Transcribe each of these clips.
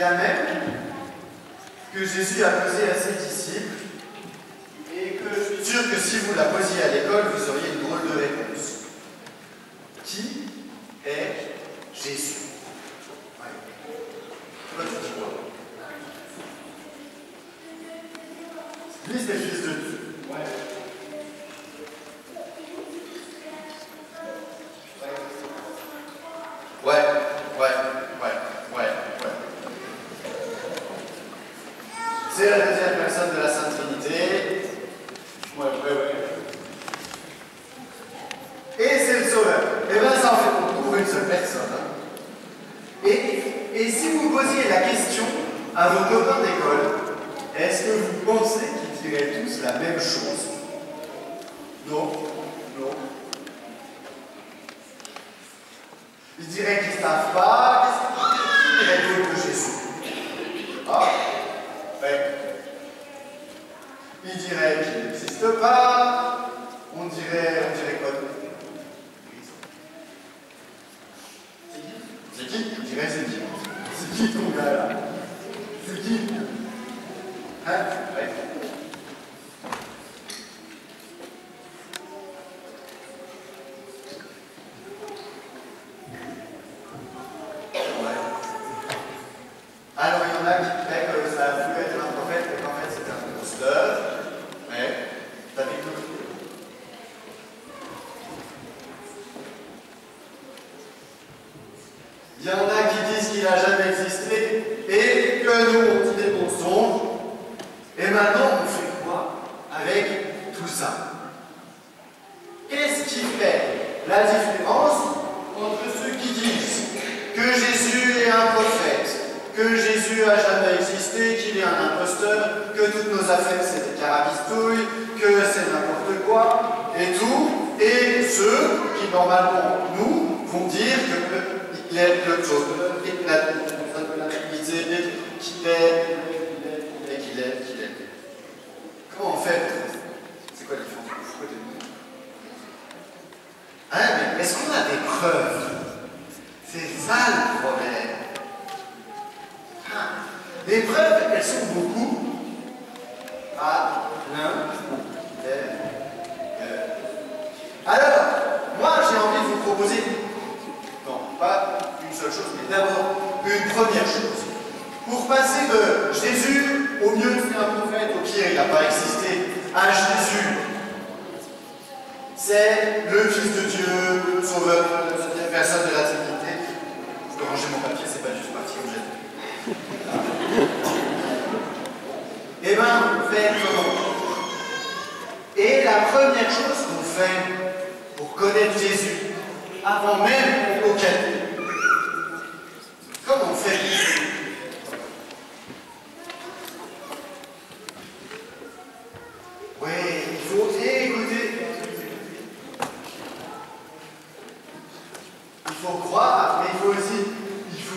la même que Jésus a posée à ses disciples et que je suis sûr que si vous la posiez à l'école, vous auriez une drôle de réponse. Qui est Jésus? Ouais. Toi, tu dis quoi? Lui, c'est le Fils de Dieu. Ouais. Ouais. C'est la deuxième personne de la Sainte Trinité. Ouais. Et c'est le Sauveur. Et bien ça en fait pour une seule personne. Hein. Et si vous posiez la question à vos copains d'école, est-ce que vous pensez qu'ils diraient tous la même chose? Non. Ils diraient qu'ils ne savent pas. Qu'est-ce qu'ils diraient d'autre que Jésus? Ah, ouais. Ils diraient qu'il n'existe pas. On dirait quoi d'autre? C'est qui? Je dirais c'est qui? C'est qui ton gars là? C'est qui? Hein? Ouais. Alors, il y en a qui disaient que ça a voulu être un prophète, mais qu'en fait c'était un imposteur. Mais, t'as vu tout. Il y en a qui disent qu'il n'a jamais existé et que nous on dit des mensonges. Et maintenant, on fait quoi avec tout ça? Qu'est-ce qui fait la différence entre ceux qui disent que Jésus est un prophète, que Jésus n'a jamais existé, qu'il est un imposteur, que toutes nos affaires c'est des carabistouilles, que c'est n'importe quoi, et tout, et ceux qui normalement, nous, vont dire qu'il est le Sauveur, qu'il est la personne de la Trinité, qu'il est. Comment on fait? C'est quoi la différence? Hein, mais est-ce qu'on a des preuves? C'est ça le problème. Les preuves, elles sont beaucoup à l'intérieur. Alors, moi j'ai envie de vous proposer, non, pas une seule chose, mais d'abord une première chose. Pour passer de Jésus, au mieux c'est un prophète, au pire il n'a pas existé, à Jésus, c'est le Fils de Dieu, le Sauveur, la deuxième personne de la Trinité. Je peux ranger mon papier, c'est pas juste parti où j'étais. Eh bien, on fait comment? Et la première chose qu'on fait pour connaître Jésus, avant même auquel, comment on fait? Oui, il faut écouter. Il faut croire, mais il faut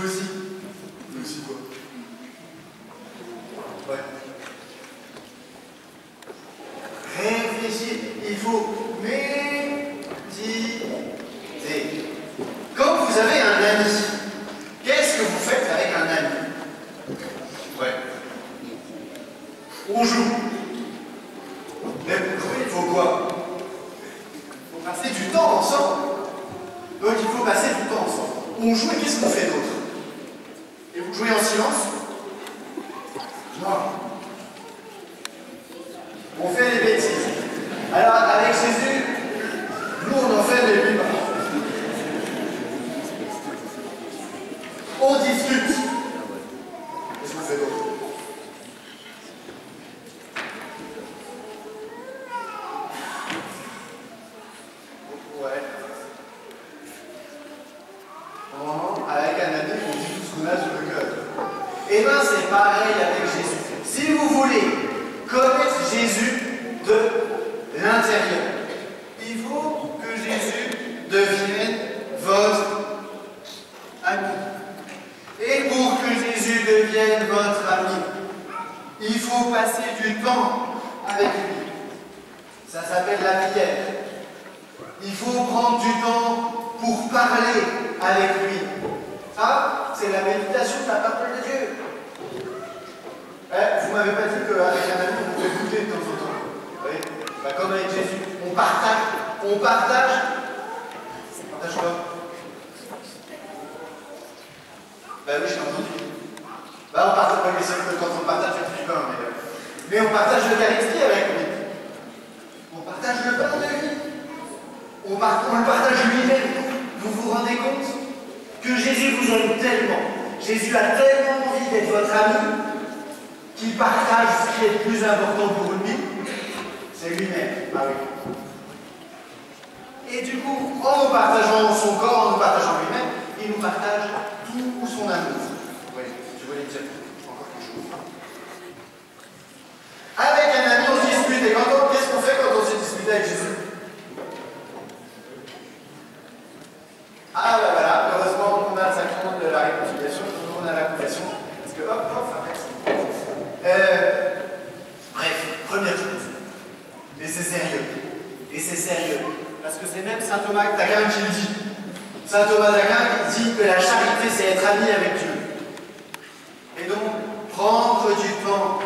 aussi quoi? Ouais. Réfléchir, il faut méditer. Quand vous avez un ami, qu'est-ce que vous faites avec un ami? Ouais. On joue. Mais pour jouer, il faut quoi? Il faut passer du temps ensemble. Donc il faut passer du temps ensemble. On joue et qu'est-ce qu'on fait d'autre? Et vous jouez en silence? Non. On fait des bêtises. Alors avec Jésus, nous on en fait des bêtises. On discute. Qu'est-ce qu'on fait d'autre? Ouais. Avec un ami, on dit tout ce qu'on a sur le cœur. Et bien c'est pareil avec Jésus. Si vous voulez connaître Jésus de l'intérieur, il faut que Jésus devienne votre ami. Et pour que Jésus devienne votre ami, il faut passer du temps avec lui. Ça s'appelle la prière. Il faut prendre du temps pour parler avec lui. Ça, c'est la méditation de la parole de Dieu. On partage quoi? Bah oui, je t'ai entendu. Bah on partage pas les seuls que quand on partage le pain, mais on partage l'Eucharistie avec lui. On partage le pain de vie. On le partage lui-même. Vous vous rendez compte que Jésus vous aime tellement. Jésus a tellement envie d'être votre ami qu'il partage ce qui est le plus important pour lui. C'est lui-même. Ah oui. Et du coup, en nous partageant son corps, en nous partageant lui-même, il nous partage tout son amour. Oui, je voulais dire encore quelque chose. Avec un ami, on se dispute. Et qu'est-ce qu'on fait quand on se dispute avec Jésus? Ah ben voilà, heureusement qu'on a le sacrement de la réconciliation, on a la confession. Parce que hop, ça reste. Bref, première chose. Et c'est sérieux. Et c'est sérieux. Parce que c'est même saint Thomas d'Aquin qui le dit. Saint Thomas d'Aquin dit que la charité, c'est être ami avec Dieu. Et donc, prendre du temps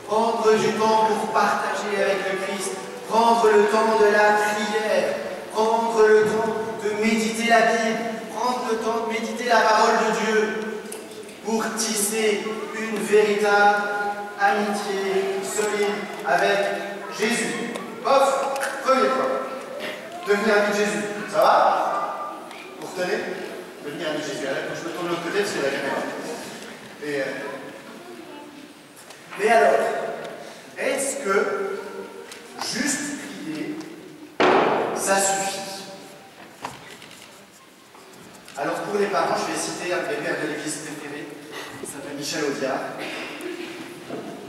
pour partager avec le Christ, prendre le temps de la prière, prendre le temps de méditer la Bible, prendre le temps de méditer la parole de Dieu, pour tisser une véritable amitié solide avec Jésus. Off, premier point. Devenir ami de Jésus. Ça va? Vous retenez? Devenir ami de Jésus. Alors, quand je me tourne de l'autre côté, c'est la caméra. Mais alors, est-ce que juste prier, ça suffit? Alors pour les parents, je vais citer un des pères de l'église préférée, qui s'appelle Michel Audiard,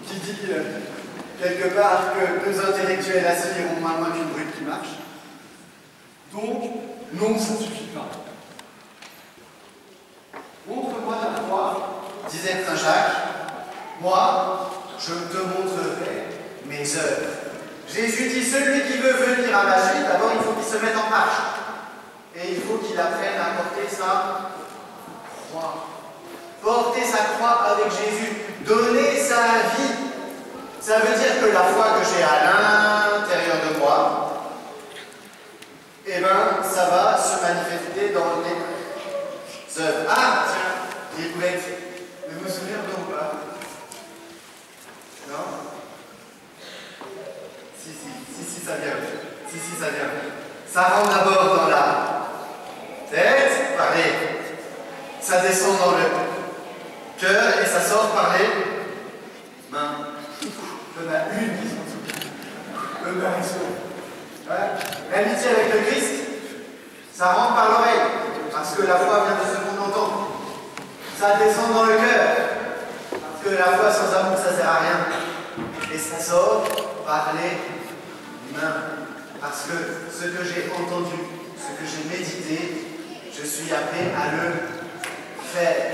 qui dit quelque part que deux intellectuels assis iront moins loin qu'une brute qui marche. Donc, non, ça ne suffit pas. Montre-moi ta foi, disait Saint Jacques, moi, je te montrerai mes œuvres. Jésus dit, celui qui veut venir à ma suite, d'abord il faut qu'il se mette en marche. Et il faut qu'il apprenne à porter sa croix. Porter sa croix avec Jésus. Donner sa vie. Ça veut dire que la foi que j'ai à l'intérieur de moi, eh bien, ça va se manifester dans les œuvres. Ah, tiens, les boulettes. Vous vous souvenez de ou pas? Non? Si, ça vient. Si, ça vient. Ça rentre d'abord dans la tête, par les... Ça descend dans le cœur et ça sort par les mains. Il y en a une qui sont le berceau. L'amitié avec le Christ, ça rentre par l'oreille, parce que la foi vient de ce qu'on entend. Ça descend dans le cœur, parce que la foi sans amour, ça sert à rien. Et ça sort par les mains, parce que ce que j'ai entendu, ce que j'ai médité, je suis appelé à le faire.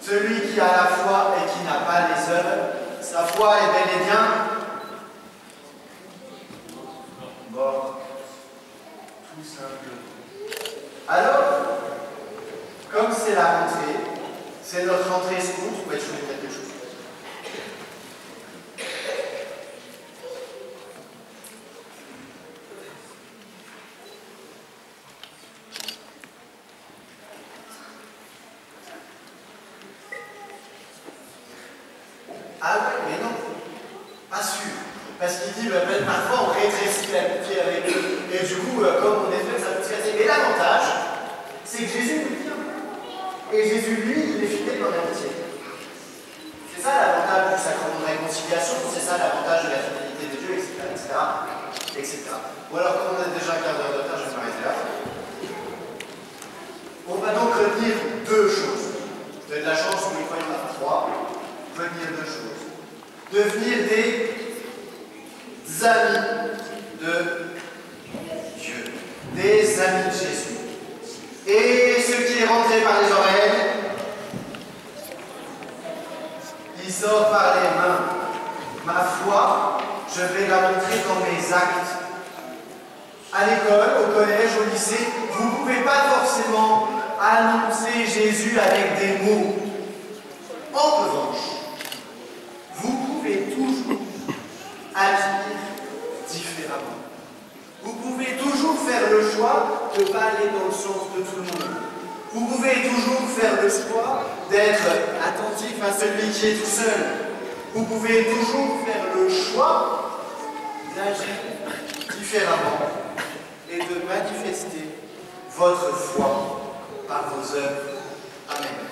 Celui qui a la foi et qui n'a pas les œuvres, sa foi est bel et bien mort. Tout simplement. Alors, comme c'est la rentrée, c'est notre rentrée seconde, je vais quelque chose. Ah ouais, mais non, pas sûr. Parce qu'il dit, parfois on rétrécit l'amitié avec eux. Et du coup, comme on est fait, ça peut se casser. Mais l'avantage, c'est que Jésus nous tient. Et Jésus, lui, il est fidèle dans l'amitié. C'est ça l'avantage du sacrement de réconciliation, c'est ça l'avantage de la fidélité de Dieu, etc. Ou alors, comme on a déjà un quart d'heure de retard, je vais m'arrêter là. On va donc retenir deux choses. Vous avez de la chance, vous les croyez en avoir trois. Retenir deux choses. Devenir des amis de Dieu. Des amis de Jésus. Et ce qui est rentré par les oreilles, il sort par les mains. Ma foi, je vais la montrer dans mes actes. À l'école, au collège, au lycée, vous ne pouvez pas forcément annoncer Jésus avec des mots. En revanche, vous pouvez toujours agir différemment. le choix de ne pas aller dans le sens de tout le monde. Vous pouvez toujours faire le choix d'être attentif à celui qui est tout seul. Vous pouvez toujours faire le choix d'agir différemment et de manifester votre foi par vos œuvres. Amen.